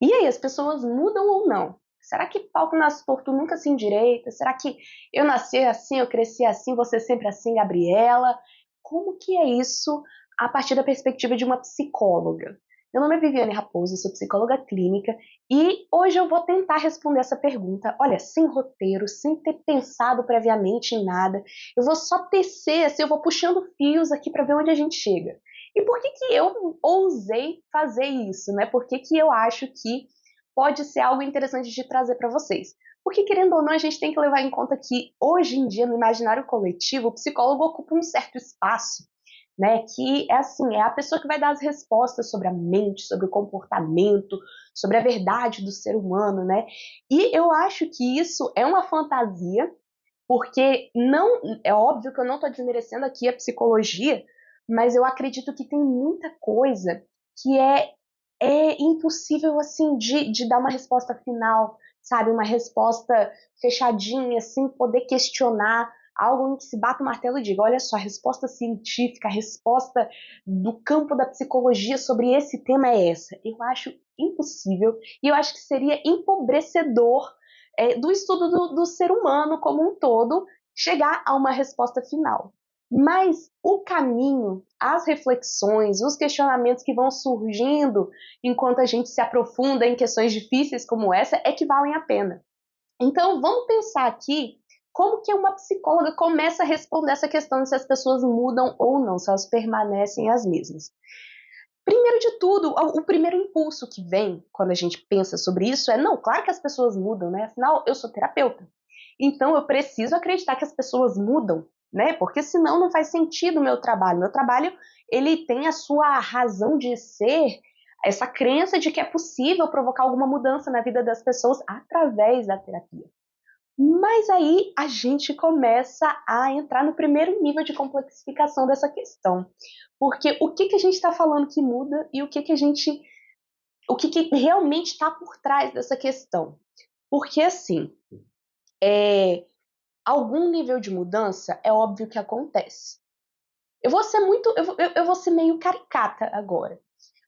E aí, as pessoas mudam ou não? Será que pau que nasce torto nunca se endireita? Será que eu nasci assim, eu cresci assim, você sempre assim, Gabriela? Como que é isso a partir da perspectiva de uma psicóloga? Meu nome é Viviane Raposo, sou psicóloga clínica e hoje eu vou tentar responder essa pergunta, olha, sem roteiro, sem ter pensado previamente em nada. Eu vou só tecer, assim, eu vou puxando fios aqui para ver onde a gente chega. E por que que eu ousei fazer isso, né? Por que que eu acho que pode ser algo interessante de trazer para vocês? Porque, querendo ou não, a gente tem que levar em conta que, hoje em dia, no imaginário coletivo, o psicólogo ocupa um certo espaço, né? Que é assim, é a pessoa que vai dar as respostas sobre a mente, sobre o comportamento, sobre a verdade do ser humano, né? E eu acho que isso é uma fantasia, porque não é óbvio que eu não estou desmerecendo aqui a psicologia, mas eu acredito que tem muita coisa que é impossível assim de dar uma resposta final, sabe? Uma resposta fechadinha, sem poder questionar, algo em que se bata o martelo e diga, olha só, a resposta científica, a resposta do campo da psicologia sobre esse tema é essa. Eu acho impossível e eu acho que seria empobrecedor do estudo do ser humano como um todo, chegar a uma resposta final. Mas o caminho, as reflexões, os questionamentos que vão surgindo enquanto a gente se aprofunda em questões difíceis como essa é que valem a pena. Então, vamos pensar aqui como que uma psicóloga começa a responder essa questão de se as pessoas mudam ou não, se elas permanecem as mesmas. Primeiro de tudo, o primeiro impulso que vem quando a gente pensa sobre isso é, não, claro que as pessoas mudam, né? Afinal, eu sou terapeuta. Então, eu preciso acreditar que as pessoas mudam, né? Porque senão não faz sentido o meu trabalho. Meu trabalho, ele tem a sua razão de ser, essa crença de que é possível provocar alguma mudança na vida das pessoas através da terapia. Mas aí a gente começa a entrar no primeiro nível de complexificação dessa questão. Porque o que, que a gente está falando que muda e o que, que realmente está por trás dessa questão? Porque assim, algum nível de mudança é óbvio que acontece. Eu vou ser muito, eu vou ser meio caricata agora.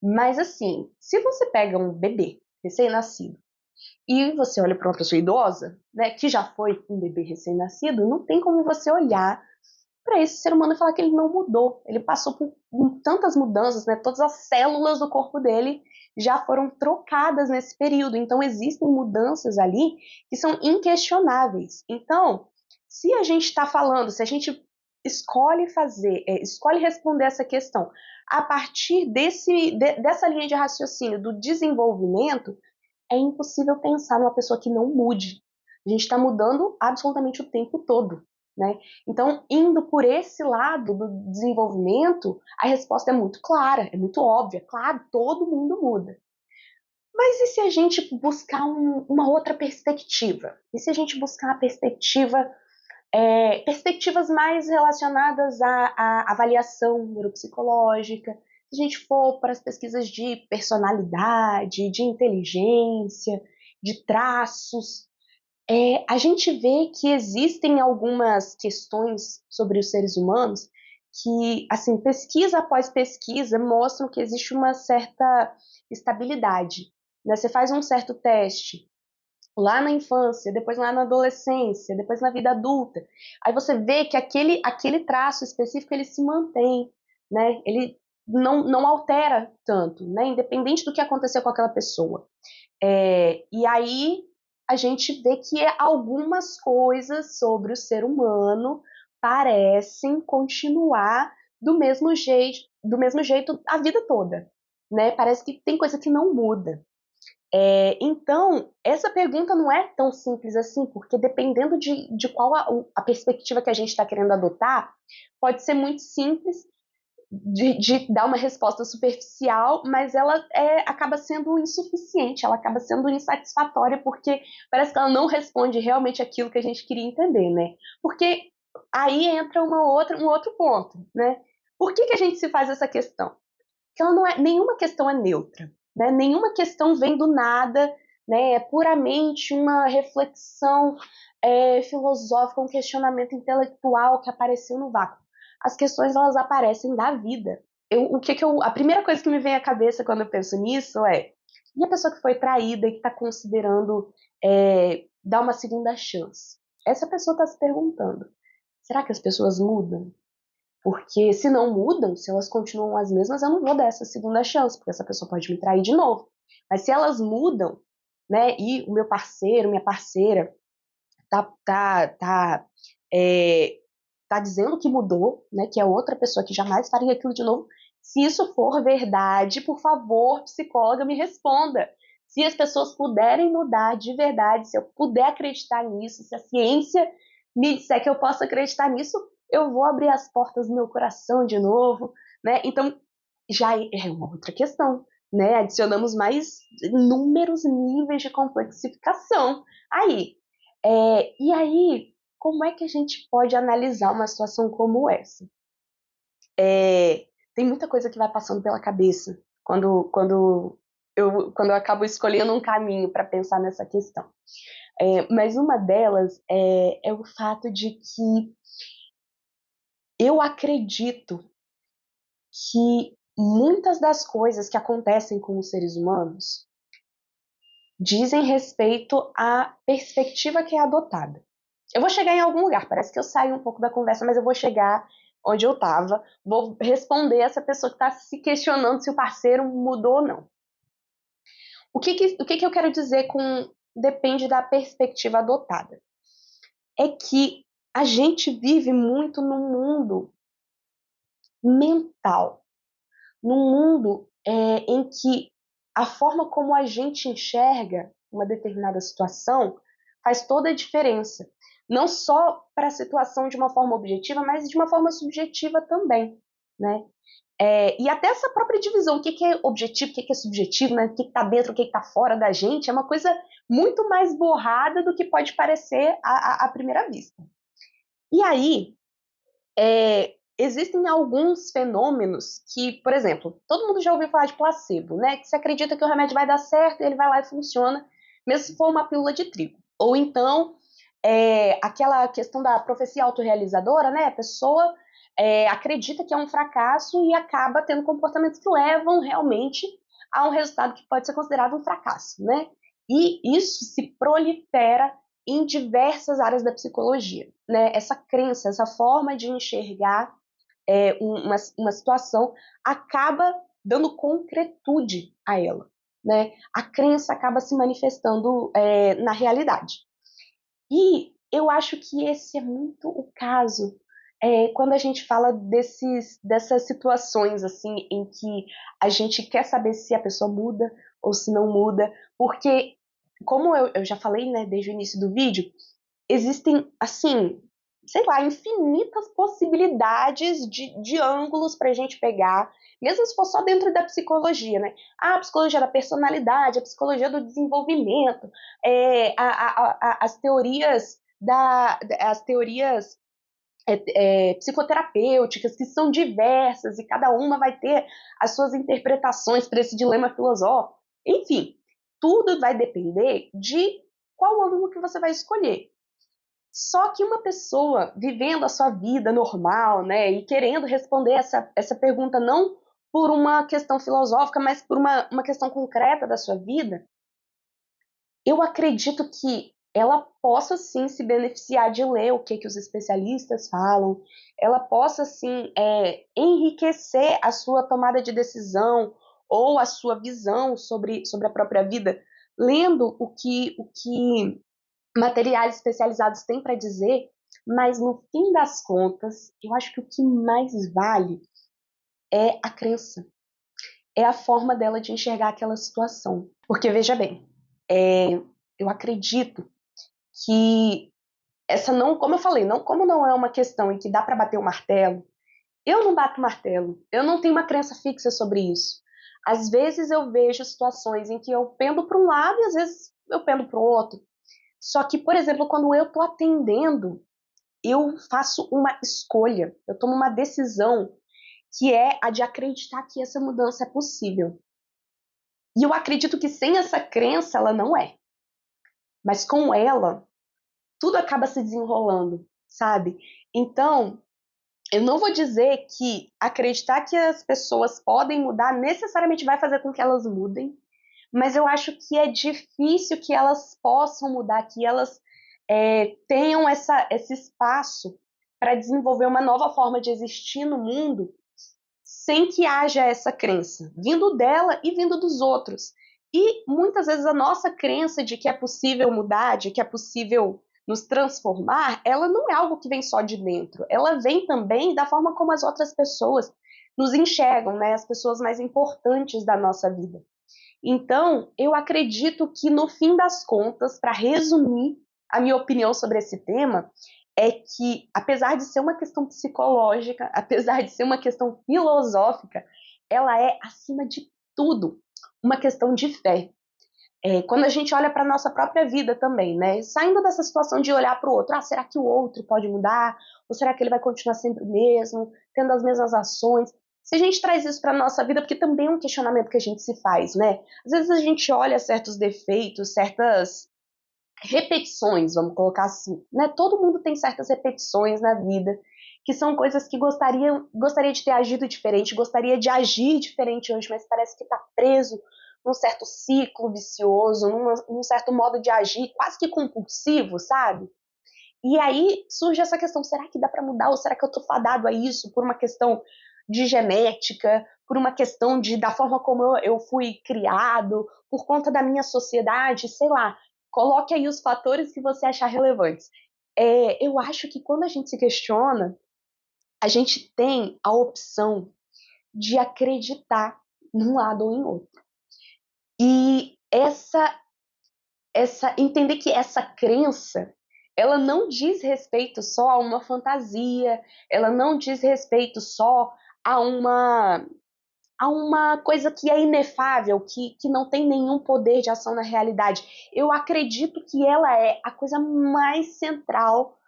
Mas assim, se você pega um bebê recém-nascido e você olha para uma pessoa idosa, né, que já foi um bebê recém-nascido, não tem como você olhar para esse ser humano e falar que ele não mudou. Ele passou por tantas mudanças, né? Todas as células do corpo dele já foram trocadas nesse período. Então existem mudanças ali que são inquestionáveis. Então, se a gente está falando, se a gente escolhe responder essa questão a partir dessa linha de raciocínio do desenvolvimento, é impossível pensar numa pessoa que não mude. A gente está mudando absolutamente o tempo todo, né? Então, indo por esse lado do desenvolvimento, a resposta é muito clara, é muito óbvia. Claro, todo mundo muda. Mas e se a gente buscar uma outra perspectiva? E se a gente buscar uma perspectivas mais relacionadas à avaliação neuropsicológica, se a gente for para as pesquisas de personalidade, de inteligência, de traços, a gente vê que existem algumas questões sobre os seres humanos que, assim, pesquisa após pesquisa mostram que existe uma certa estabilidade, né? Você faz um certo teste lá na infância, depois lá na adolescência, depois na vida adulta. Aí você vê que aquele traço específico ele se mantém, né? Ele não altera tanto, né? Independente do que aconteceu com aquela pessoa. E aí a gente vê que algumas coisas sobre o ser humano parecem continuar do mesmo jeito a vida toda, né? Parece que tem coisa que não muda. Então, essa pergunta não é tão simples assim, porque dependendo de qual a perspectiva que a gente está querendo adotar, pode ser muito simples de dar uma resposta superficial, mas ela acaba sendo insuficiente, ela acaba sendo insatisfatória, porque parece que ela não responde realmente aquilo que a gente queria entender, né? Porque aí entra um outro ponto, né? Por que, que a gente se faz essa questão? Que ela não é, nenhuma questão é neutra, né? Nenhuma questão vem do nada, né? É puramente uma reflexão filosófica, um questionamento intelectual que apareceu no vácuo. As questões elas aparecem da vida. A primeira coisa que me vem à cabeça quando eu penso nisso é E a pessoa que foi traída e que está considerando dar uma segunda chance? Essa pessoa está se perguntando, será que as pessoas mudam? Porque se não mudam, se elas continuam as mesmas, eu não vou dar essa segunda chance, porque essa pessoa pode me trair de novo. Mas se elas mudam, né, e o meu parceiro, minha parceira, tá, é, tá dizendo que mudou, né, que é outra pessoa que jamais faria aquilo de novo, se isso for verdade, por favor, psicóloga, me responda. Se as pessoas puderem mudar de verdade, se eu puder acreditar nisso, se a ciência me disser que eu posso acreditar nisso, eu vou abrir as portas do meu coração de novo, né? Então, já é uma outra questão, né? Adicionamos mais inúmeros níveis de complexificação aí. E aí, como é que a gente pode analisar uma situação como essa? Tem muita coisa que vai passando pela cabeça quando eu acabo escolhendo um caminho para pensar nessa questão. Mas uma delas é o fato de que eu acredito que muitas das coisas que acontecem com os seres humanos dizem respeito à perspectiva que é adotada. Eu vou chegar em algum lugar, parece que eu saio um pouco da conversa, mas eu vou chegar onde eu estava, vou responder essa pessoa que está se questionando se o parceiro mudou ou não. O que eu quero dizer com depende da perspectiva adotada? É que a gente vive muito num mundo mental, num mundo em que a forma como a gente enxerga uma determinada situação faz toda a diferença. Não só para a situação de uma forma objetiva, mas de uma forma subjetiva também, né? E até essa própria divisão, o que é objetivo, o que é subjetivo, né? O que está dentro, o que está fora da gente, é uma coisa muito mais borrada do que pode parecer à primeira vista. E aí, existem alguns fenômenos que, por exemplo, todo mundo já ouviu falar de placebo, né? Que você acredita que o remédio vai dar certo, ele vai lá e funciona, mesmo se for uma pílula de trigo. Ou então, aquela questão da profecia autorrealizadora, né? A pessoa acredita que é um fracasso e acaba tendo comportamentos que levam realmente a um resultado que pode ser considerado um fracasso, né? E isso se prolifera em diversas áreas da psicologia, né? Essa crença, essa forma de enxergar uma situação acaba dando concretude a ela, né? A crença acaba se manifestando na realidade. E eu acho que esse é muito o caso quando a gente fala dessas situações assim em que a gente quer saber se a pessoa muda ou se não muda, porque como eu já falei, né, desde o início do vídeo, existem, assim, sei lá, infinitas possibilidades de ângulos para a gente pegar, mesmo se for só dentro da psicologia, né? A psicologia da personalidade, a psicologia do desenvolvimento, as teorias psicoterapêuticas, que são diversas e cada uma vai ter as suas interpretações para esse dilema filosófico. Enfim, tudo vai depender de qual ângulo que você vai escolher. Só que uma pessoa vivendo a sua vida normal, né, e querendo responder essa pergunta não por uma questão filosófica, mas por uma questão concreta da sua vida, eu acredito que ela possa sim se beneficiar de ler o que os especialistas falam, ela possa sim enriquecer a sua tomada de decisão ou a sua visão sobre a própria vida, lendo o que materiais especializados têm para dizer, mas no fim das contas, eu acho que o que mais vale é a crença, é a forma dela de enxergar aquela situação. Porque, veja bem, eu acredito que essa não, como eu falei, não, como não é uma questão em que dá para bater o martelo, eu não bato martelo, eu não tenho uma crença fixa sobre isso. Às vezes eu vejo situações em que eu pendo para um lado e às vezes eu pendo para o outro. Só que, por exemplo, quando eu estou atendendo, eu faço uma escolha, eu tomo uma decisão que é a de acreditar que essa mudança é possível. E eu acredito que sem essa crença ela não é. Mas com ela, tudo acaba se desenrolando, sabe? Então, eu não vou dizer que acreditar que as pessoas podem mudar necessariamente vai fazer com que elas mudem, mas eu acho que é difícil que elas possam mudar, que elas tenham esse espaço para desenvolver uma nova forma de existir no mundo sem que haja essa crença, vindo dela e vindo dos outros. E muitas vezes a nossa crença de que é possível mudar, de que é possível nos transformar, ela não é algo que vem só de dentro, ela vem também da forma como as outras pessoas nos enxergam, né? As pessoas mais importantes da nossa vida. Então, eu acredito que no fim das contas, para resumir a minha opinião sobre esse tema, é que, apesar de ser uma questão psicológica, apesar de ser uma questão filosófica, ela é, acima de tudo, uma questão de fé. Quando a gente olha para a nossa própria vida também, né? Saindo dessa situação de olhar para o outro, será que o outro pode mudar? Ou será que ele vai continuar sempre o mesmo, tendo as mesmas ações? Se a gente traz isso para a nossa vida, porque também é um questionamento que a gente se faz, né? Às vezes a gente olha certos defeitos, certas repetições, vamos colocar assim, né? Todo mundo tem certas repetições na vida, que são coisas que gostaria de ter agido diferente, gostaria de agir diferente hoje, mas parece que está preso num certo ciclo vicioso, num certo modo de agir quase que compulsivo, sabe? E aí surge essa questão, será que dá para mudar ou será que eu tô fadado a isso por uma questão de genética, por uma questão da forma como eu fui criado, por conta da minha sociedade, sei lá. Coloque aí os fatores que você achar relevantes. Eu acho que quando a gente se questiona, a gente tem a opção de acreditar num lado ou em outro. E entender que essa crença, ela não diz respeito só a uma fantasia, ela não diz respeito só a uma coisa que é inefável, que não tem nenhum poder de ação na realidade. Eu acredito que ela é a coisa mais central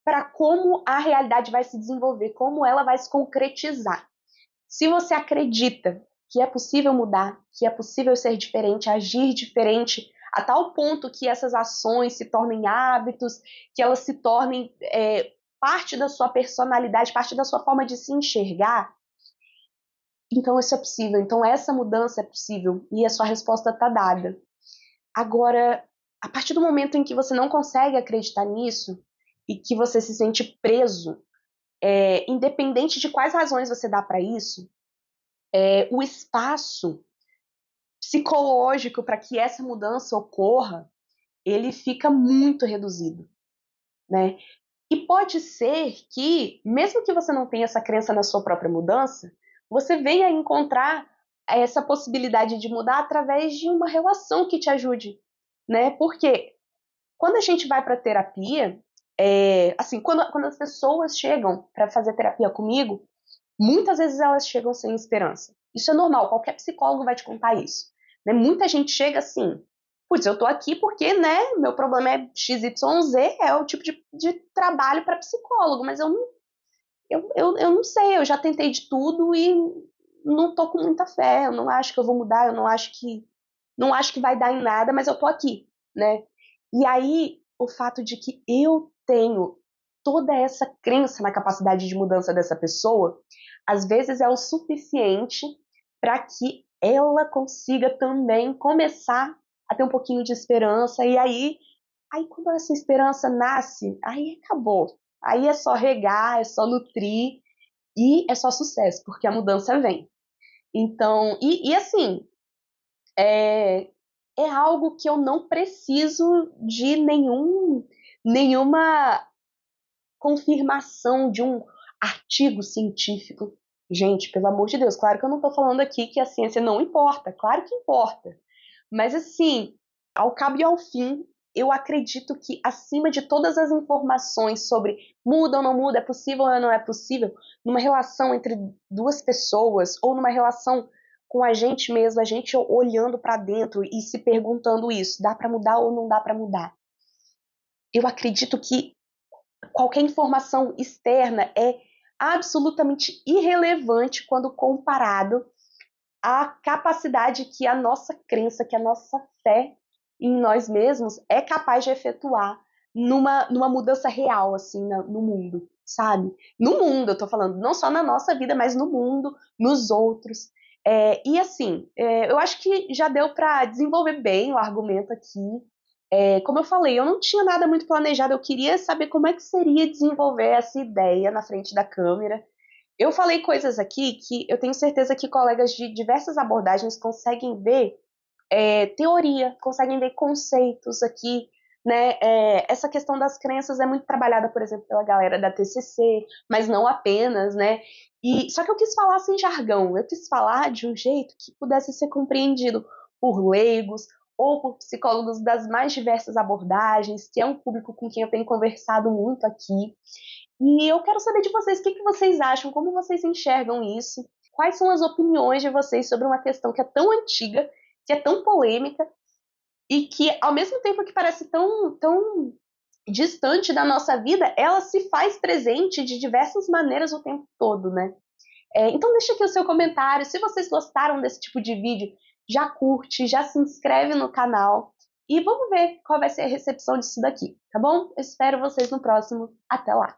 para como a realidade vai se desenvolver, como ela vai se concretizar. Se você acredita que é possível mudar, que é possível ser diferente, agir diferente, a tal ponto que essas ações se tornem hábitos, que elas se tornem parte da sua personalidade, parte da sua forma de se enxergar, então isso é possível, então essa mudança é possível e a sua resposta está dada. Agora, a partir do momento em que você não consegue acreditar nisso e que você se sente preso, independente de quais razões você dá para isso, o espaço psicológico para que essa mudança ocorra, ele fica muito reduzido, né? E pode ser que, mesmo que você não tenha essa crença na sua própria mudança, você venha encontrar essa possibilidade de mudar através de uma relação que te ajude, né? Porque quando a gente vai para terapia, assim, quando as pessoas chegam para fazer terapia comigo, muitas vezes elas chegam sem esperança. Isso é normal, qualquer psicólogo vai te contar isso. Né? Muita gente chega assim, putz, eu tô aqui porque, né, meu problema é XYZ, é o tipo de trabalho para psicólogo, mas eu não sei, eu já tentei de tudo e não tô com muita fé, eu não acho que eu vou mudar, eu não acho que vai dar em nada, mas eu tô aqui, né? E aí, o fato de que eu tenho toda essa crença na capacidade de mudança dessa pessoa, às vezes é o suficiente para que ela consiga também começar a ter um pouquinho de esperança. E aí quando essa esperança nasce, aí acabou. Aí é só regar, é só nutrir e é só sucesso, porque a mudança vem. Então, e assim, é, é algo que eu não preciso de nenhuma confirmação de um artigo científico. Gente, pelo amor de Deus, claro que eu não estou falando aqui que a ciência não importa, claro que importa. Mas assim, ao cabo e ao fim, eu acredito que acima de todas as informações sobre muda ou não muda, é possível ou não é possível, numa relação entre duas pessoas ou numa relação com a gente mesmo, a gente olhando para dentro e se perguntando isso, dá para mudar ou não dá para mudar? Eu acredito que qualquer informação externa é absolutamente irrelevante quando comparado à capacidade que a nossa crença, que a nossa fé em nós mesmos é capaz de efetuar numa mudança real, assim, no mundo, sabe? No mundo, eu tô falando, não só na nossa vida, mas no mundo, nos outros. E assim, eu acho que já deu para desenvolver bem o argumento aqui. Como eu falei, eu não tinha nada muito planejado, eu queria saber como é que seria desenvolver essa ideia na frente da câmera. Eu falei coisas aqui que eu tenho certeza que colegas de diversas abordagens conseguem ver teoria, conseguem ver conceitos aqui, né? Essa questão das crenças é muito trabalhada, por exemplo, pela galera da TCC, mas não apenas, né? Só que eu quis falar sem jargão, eu quis falar de um jeito que pudesse ser compreendido por leigos ou por psicólogos das mais diversas abordagens, que é um público com quem eu tenho conversado muito aqui. E eu quero saber de vocês, o que vocês acham, como vocês enxergam isso, quais são as opiniões de vocês sobre uma questão que é tão antiga, que é tão polêmica e que, ao mesmo tempo que parece tão distante da nossa vida, ela se faz presente de diversas maneiras o tempo todo, né? Então deixa aqui o seu comentário, se vocês gostaram desse tipo de vídeo, já curte, já se inscreve no canal e vamos ver qual vai ser a recepção disso daqui, tá bom? Eu espero vocês no próximo. Até lá!